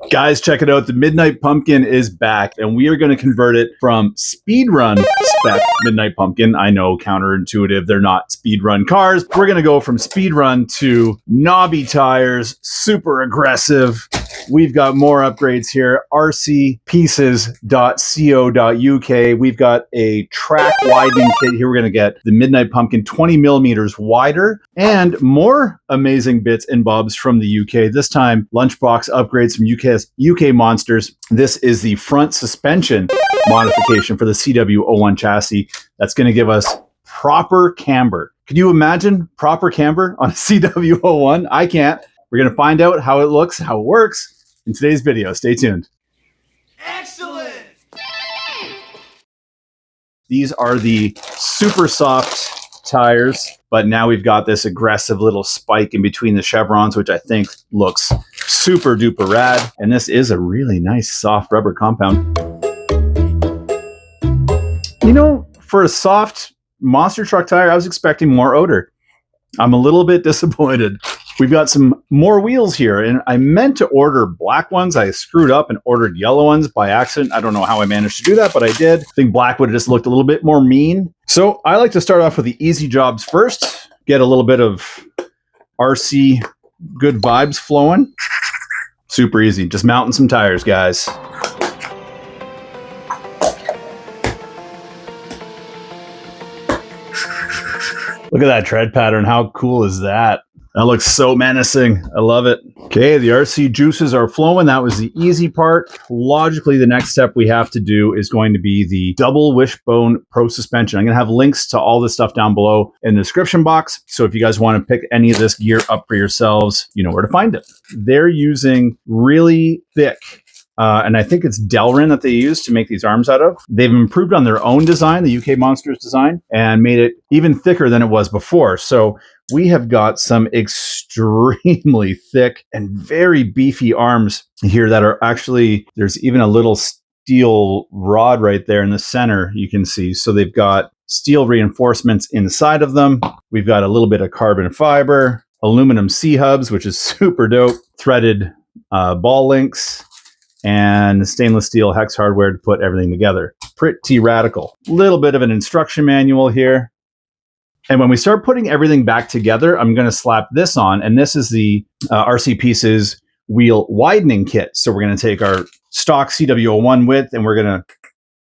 Guys, check it out. The Midnight Pumpkin is back, and we are going to convert it from speedrun spec Midnight Pumpkin. I know, counterintuitive. They're not speedrun cars. We're going to go from speedrun to knobby tires, super aggressive. We've got more upgrades here. rcpieces.co.uk. We've got a track widening kit here. We're going to get the Midnight Pumpkin 20 millimeters wider and more amazing bits and bobs from the UK. This time, lunchbox upgrades from UK monsters. This is the front suspension modification for the CW-01 chassis. That's going to give us proper camber. Can you imagine proper camber on a CW-01? I can't. We're going to find out how it looks, how it works in today's video. Stay tuned. Excellent! These are the super soft tires, but now we've got this aggressive little spike in between the chevrons, which I think looks super duper rad. And this is a really nice soft rubber compound. You know, for a soft monster truck tire, I was expecting more odor. I'm a little bit disappointed. We've got some more wheels here, and I meant to order black ones. I screwed up and ordered yellow ones by accident. I don't know how I managed to do that, but I did. I think black would have just looked a little bit more mean. So I like to start off with the easy jobs first, get a little bit of RC good vibes flowing. Super easy, just mounting some tires, guys. Look at that tread pattern. How cool is that? That looks so menacing. I love it. Okay, the RC juices are flowing. That was the easy part. Logically, the next step we have to do is going to be the double wishbone pro suspension. I'm going to have links to all this stuff down below in the description box. So if you guys want to pick any of this gear up for yourselves, you know where to find it. They're using really thick and I think it's Delrin that they use to make these arms out of. They've improved on their own design, the UK Monsters design, and made it even thicker than it was before. So we have got some extremely thick and very beefy arms here that are actually, there's even a little steel rod right there in the center you can see. So they've got steel reinforcements inside of them. We've got a little bit of carbon fiber, aluminum C-hubs, which is super dope, threaded ball links, and stainless steel hex hardware to put everything together. Pretty radical. Little bit of an instruction manual here. And when we start putting everything back together, I'm going to slap this on, and this is the RC Pieces wheel widening kit. So we're going to take our stock CW-01 width, and we're going to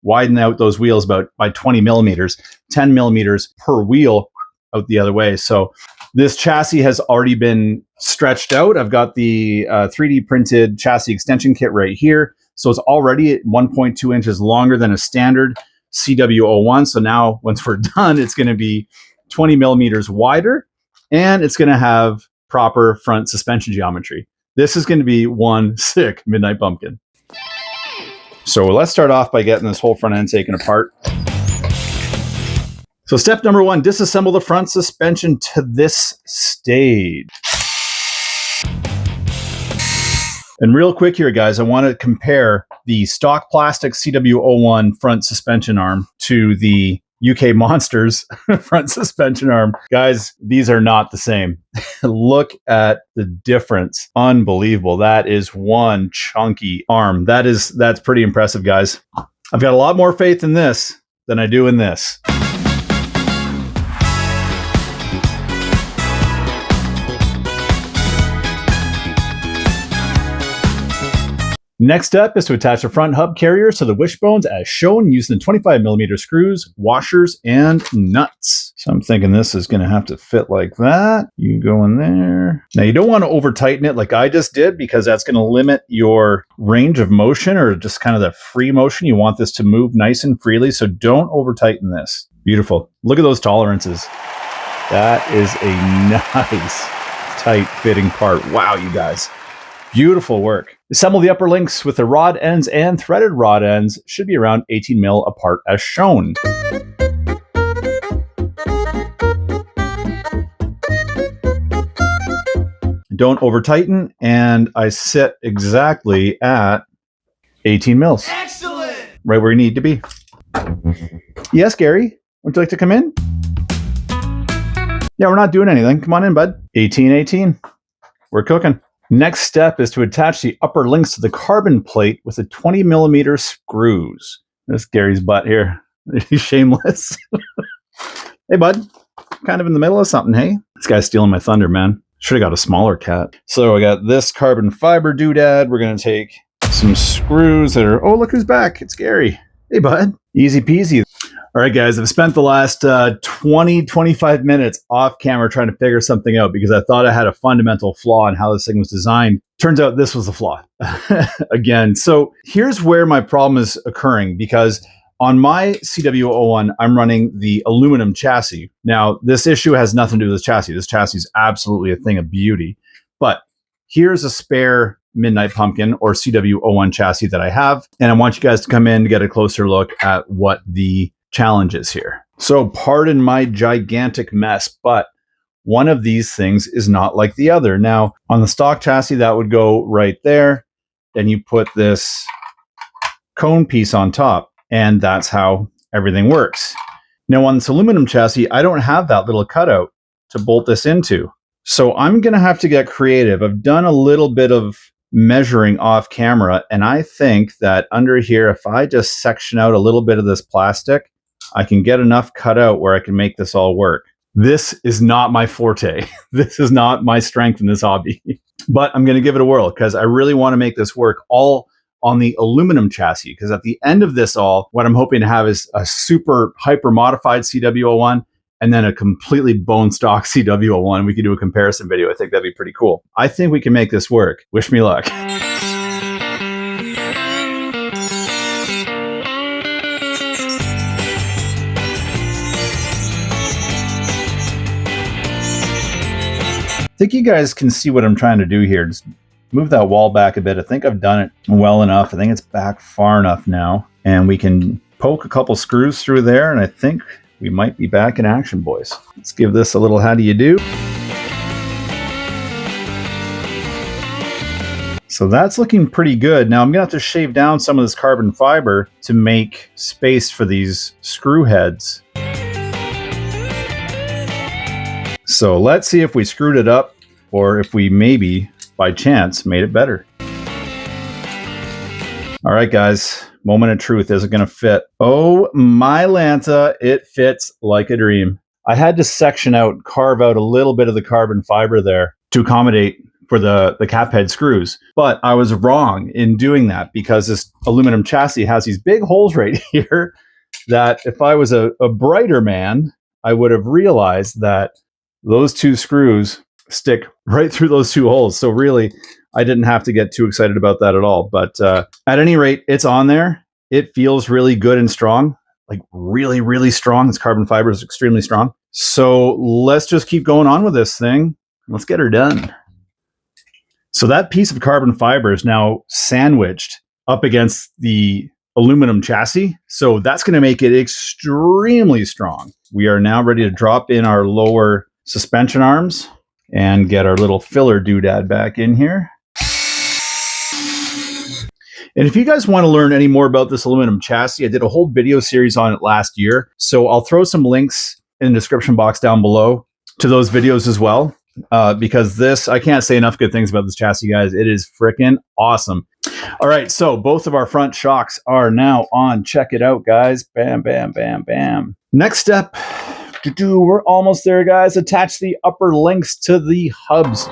widen out those wheels by 20 millimeters, 10 millimeters per wheel out the other way. So this chassis has already been stretched out. I've got the 3D printed chassis extension kit right here. So it's already at 1.2 inches longer than a standard CW-01. So now once we're done, it's going to be 20 millimeters wider, and it's going to have proper front suspension geometry. This is going to be one sick Midnight Pumpkin. So let's start off by getting this whole front end taken apart. So step number one, disassemble the front suspension to this stage. And real quick here, guys, I want to compare the stock plastic CW-01 front suspension arm to the UK Monsters front suspension arm. Guys, these are not the same. Look at the difference. Unbelievable. That is one chunky arm. That's pretty impressive, guys. I've got a lot more faith in this than I do in this. Next step is to attach the front hub carriers to the wishbones as shown using the 25 millimeter screws, washers, and nuts. So I'm thinking this is going to have to fit like that. You go in there. Now you don't want to over tighten it like I just did, because that's going to limit your range of motion, or just kind of the free motion. You want this to move nice and freely, so don't over tighten this. Beautiful. Look at those tolerances. That is a nice tight fitting part. Wow, you guys. Beautiful work. Assemble the upper links with the rod ends and threaded rod ends. Should be around 18 mil apart as shown. Don't over tighten, and I sit exactly at 18 mils. Excellent! Right where you need to be. Yes, Gary? Would you like to come in? Yeah, we're not doing anything. Come on in, bud. 18, 18. We're cooking. Next step is to attach the upper links to the carbon plate with a 20mm screws. There's Gary's butt here. He's shameless. Hey, bud. Kind of in the middle of something, hey? This guy's stealing my thunder, man. Should have got a smaller cat. So I got this carbon fiber doodad. We're going to take some screws that are... Oh, look who's back. It's Gary. Hey, bud. Easy peasy. All right, guys, I've spent the last 25 minutes off camera trying to figure something out because I thought I had a fundamental flaw in how this thing was designed. Turns out this was the flaw again. So here's where my problem is occurring, because on my CW-01, I'm running the aluminum chassis. Now, this issue has nothing to do with this chassis. This chassis is absolutely a thing of beauty. But here's a spare Midnight Pumpkin or CW-01 chassis that I have. And I want you guys to come in to get a closer look at what the challenge is here. So pardon my gigantic mess, but one of these things is not like the other. Now, on the stock chassis, that would go right there. Then you put this cone piece on top, and that's how everything works. Now, on this aluminum chassis, I don't have that little cutout to bolt this into. So I'm going to have to get creative. I've done a little bit of measuring off camera, and I think that under here, if I just section out a little bit of this plastic, I can get enough cut out where I can make this all work. This is not my forte. This is not my strength in this hobby, but I'm going to give it a whirl because I really want to make this work all on the aluminum chassis. Because at the end of this all, what I'm hoping to have is a super hyper modified CW-01 and then a completely bone stock CW-01. We could do a comparison video. I think that'd be pretty cool. I think we can make this work. Wish me luck. I think you guys can see what I'm trying to do here. Just move that wall back a bit. I think I've done it well enough. I think it's back far enough now. And we can poke a couple screws through there, and I think we might be back in action, boys. Let's give this a little how do you do. So that's looking pretty good. Now I'm gonna have to shave down some of this carbon fiber to make space for these screw heads. So let's see if we screwed it up or if we maybe, by chance, made it better. All right, guys, moment of truth. Is it going to fit? Oh, my Lanta, it fits like a dream. I had to section out, carve out a little bit of the carbon fiber there to accommodate for the cap head screws. But I was wrong in doing that because this aluminum chassis has these big holes right here that if I was a brighter man, I would have realized that those two screws stick right through those two holes. So really, I didn't have to get too excited about that at all. But at any rate, it's on there. It feels really good and strong, like really, really strong. This carbon fiber is extremely strong. So let's just keep going on with this thing. Let's get her done. So that piece of carbon fiber is now sandwiched up against the aluminum chassis. So that's going to make it extremely strong. We are now ready to drop in our lower suspension arms and get our little filler doodad back in here. And if you guys want to learn any more about this aluminum chassis, I did a whole video series on it last year. So I'll throw some links in the description box down below to those videos as well. Because this, I can't say enough good things about this chassis, guys. It is freaking awesome. All right, so both of our front shocks are now on. Check it out, guys. Bam, bam, bam, bam. Next step. We're almost there, guys. Attach the upper links to the hubs.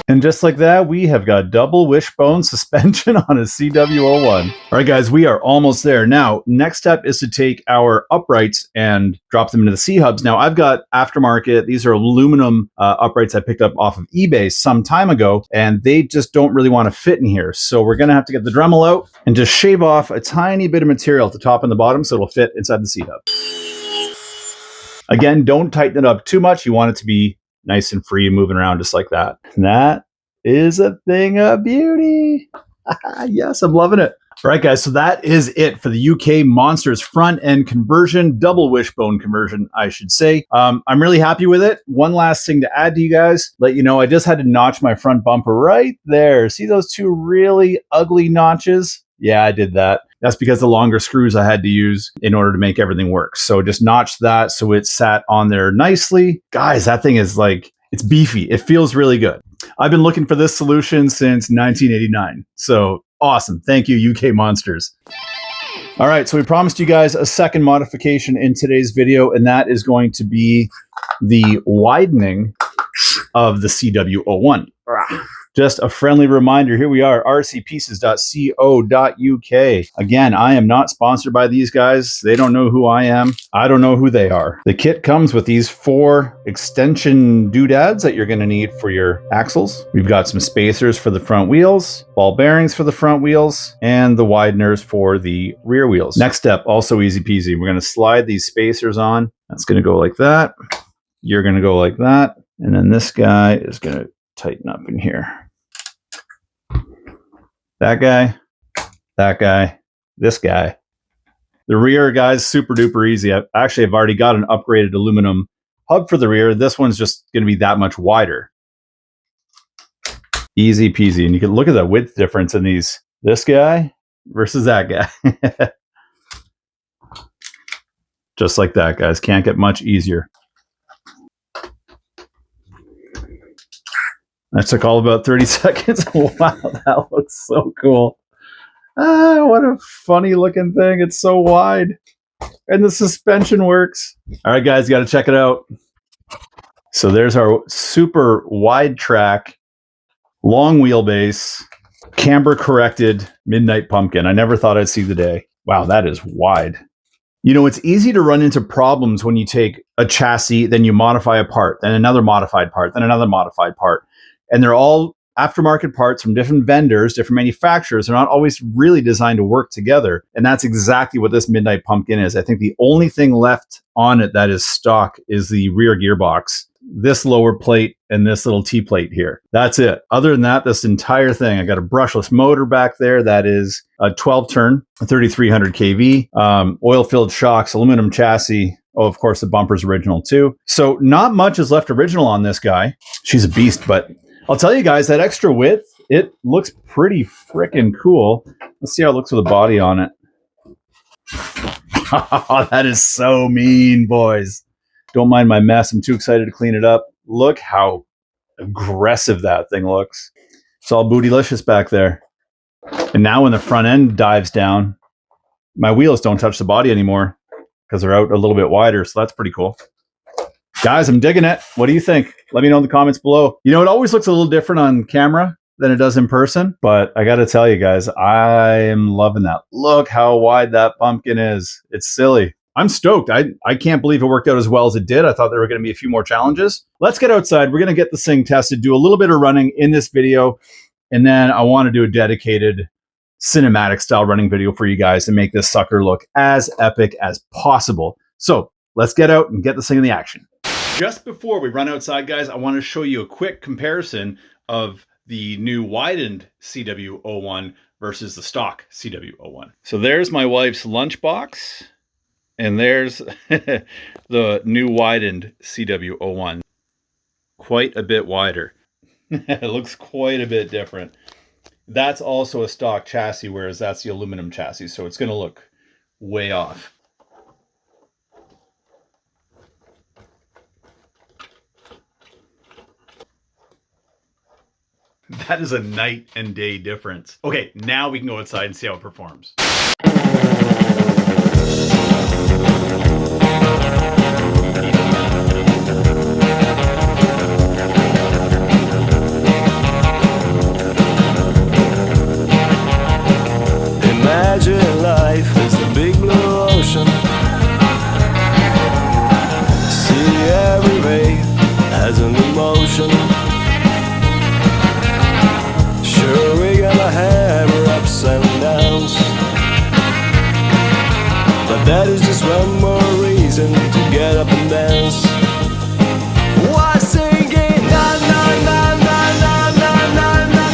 And just like that, we have got double wishbone suspension on a CW-01. All right, guys, we are almost there. Now, next step is to take our uprights and drop them into the C-hubs. Now, I've got aftermarket. These are aluminum uprights I picked up off of eBay some time ago, and they just don't really want to fit in here. So we're going to have to get the Dremel out and just shave off a tiny bit of material at the top and the bottom so it'll fit inside the C-hub. Again, don't tighten it up too much. You want it to be nice and free, moving around just like that. And that is a thing of beauty. Yes, I'm loving it. All right, guys, so that is it for the UK Monsters front end conversion, double wishbone conversion, I should say. I'm really happy with it. One last thing to add to you guys, let you know I just had to notch my front bumper right there. See those two really ugly notches? Yeah, I did that. That's because the longer screws I had to use in order to make everything work. So just notched that so it sat on there nicely. Guys, that thing is like, it's beefy. It feels really good. I've been looking for this solution since 1989. So awesome. Thank you, UK Monsters. All right, so we promised you guys a second modification in today's video, and that is going to be the widening of the CW-01. Just a friendly reminder, here we are, rcpieces.co.uk. Again, I am not sponsored by these guys. They don't know who I am. I don't know who they are. The kit comes with these 4 extension doodads that you're going to need for your axles. We've got some spacers for the front wheels, ball bearings for the front wheels, and the wideners for the rear wheels. Next step, also easy peasy. We're going to slide these spacers on. That's going to go like that. You're going to go like that. And then this guy is going to tighten up in here. That guy, this guy. The rear, guys, super duper easy. I've already got an upgraded aluminum hub for the rear. This one's just going to be that much wider. Easy peasy. And you can look at the width difference in these. This guy versus that guy. Just like that, guys. Can't get much easier. That took all about 30 seconds. Wow, that looks so cool. Ah, what a funny looking thing. It's so wide. And the suspension works. All right, guys, you got to check it out. So there's our super wide track, long wheelbase, camber-corrected Midnight Pumpkin. I never thought I'd see the day. Wow, that is wide. You know, it's easy to run into problems when you take a chassis, then you modify a part, then another modified part, then another modified part. And they're all aftermarket parts from different vendors, different manufacturers. They're not always really designed to work together. And that's exactly what this Midnight Pumpkin is. I think the only thing left on it that is stock is the rear gearbox, this lower plate, and this little T-plate here. That's it. Other than that, this entire thing, I got a brushless motor back there that is a 12-turn, 3,300 kV, oil-filled shocks, aluminum chassis. Oh, of course, the bumper's original too. So not much is left original on this guy. She's a beast, but I'll tell you guys, that extra width, it looks pretty freaking cool. Let's see how it looks with a body on it. That is so mean, boys. Don't mind my mess. I'm too excited to clean it up. Look how aggressive that thing looks. It's all bootylicious back there. And now when the front end dives down, my wheels don't touch the body anymore because they're out a little bit wider. So that's pretty cool. Guys, I'm digging it. What do you think? Let me know in the comments below. You know, it always looks a little different on camera than it does in person, but I got to tell you guys, I am loving that. Look how wide that pumpkin is. It's silly. I'm stoked. I can't believe it worked out as well as it did. I thought there were going to be a few more challenges. Let's get outside. We're going to get this thing tested, do a little bit of running in this video, and then I want to do a dedicated cinematic style running video for you guys to make this sucker look as epic as possible. So let's get out and get this thing in the action. Just before we run outside, guys, I want to show you a quick comparison of the new widened CW-01 versus the stock CW-01. So there's my wife's lunchbox, and there's the new widened CW-01. Quite a bit wider. It looks quite a bit different. That's also a stock chassis, whereas that's the aluminum chassis, so it's going to look way off. That is a night and day difference. Okay, now we can go outside and see how it performs. Imagine life is a big blue ocean. See every wave has an emotion. Sure, we gotta have our ups and downs, but that is just one more reason to get up and dance. Why singing na na na na na na na na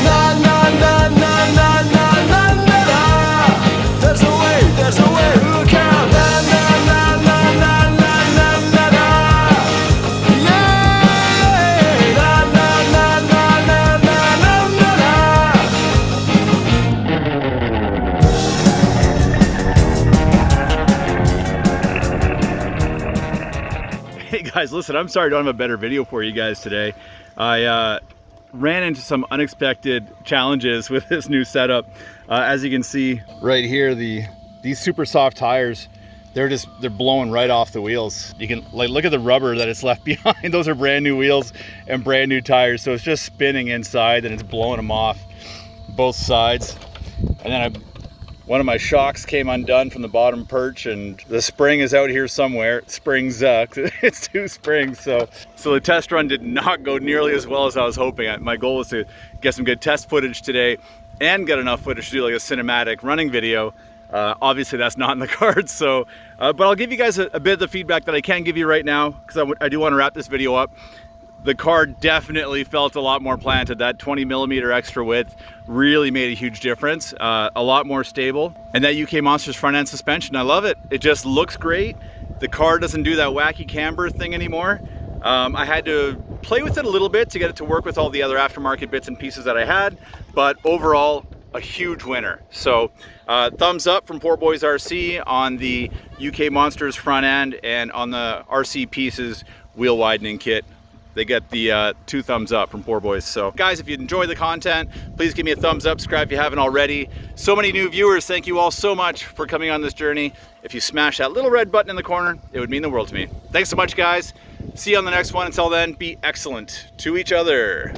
na na na na na na na na. There's a way, look out. Na na na na na na na na na. Yeah. Na na na na na na na na na. Guys, listen, I'm sorry I don't have a better video for you guys today. I ran into some unexpected challenges with this new setup. As you can see right here, these super soft tires, they're blowing right off the wheels. You can look at the rubber that it's left behind. Those are brand new wheels and brand new tires. So it's just spinning inside and it's blowing them off both sides. And then one of my shocks came undone from the bottom perch, and the spring is out here somewhere. Springs, it's 2 springs. So the test run did not go nearly as well as I was hoping. My goal was to get some good test footage today and get enough footage to do like a cinematic running video. Obviously that's not in the cards. So, but I'll give you guys a bit of the feedback that I can give you right now, because I do want to wrap this video up. The car definitely felt a lot more planted. That 20mm extra width really made a huge difference. A lot more stable. And that UK Monsters front end suspension, I love it. It just looks great. The car doesn't do that wacky camber thing anymore. I had to play with it a little bit to get it to work with all the other aftermarket bits and pieces that I had, but overall, a huge winner. So thumbs up from Poor Boys RC on the UK Monsters front end, and on the RC Pieces wheel widening kit. They get the 2 thumbs up from Poor Boys. So guys, if you enjoy the content, please give me a thumbs up, subscribe if you haven't already. So many new viewers, thank you all so much for coming on this journey. If you smash that little red button in the corner, it would mean the world to me. Thanks so much, guys. See you on the next one. Until then, be excellent to each other.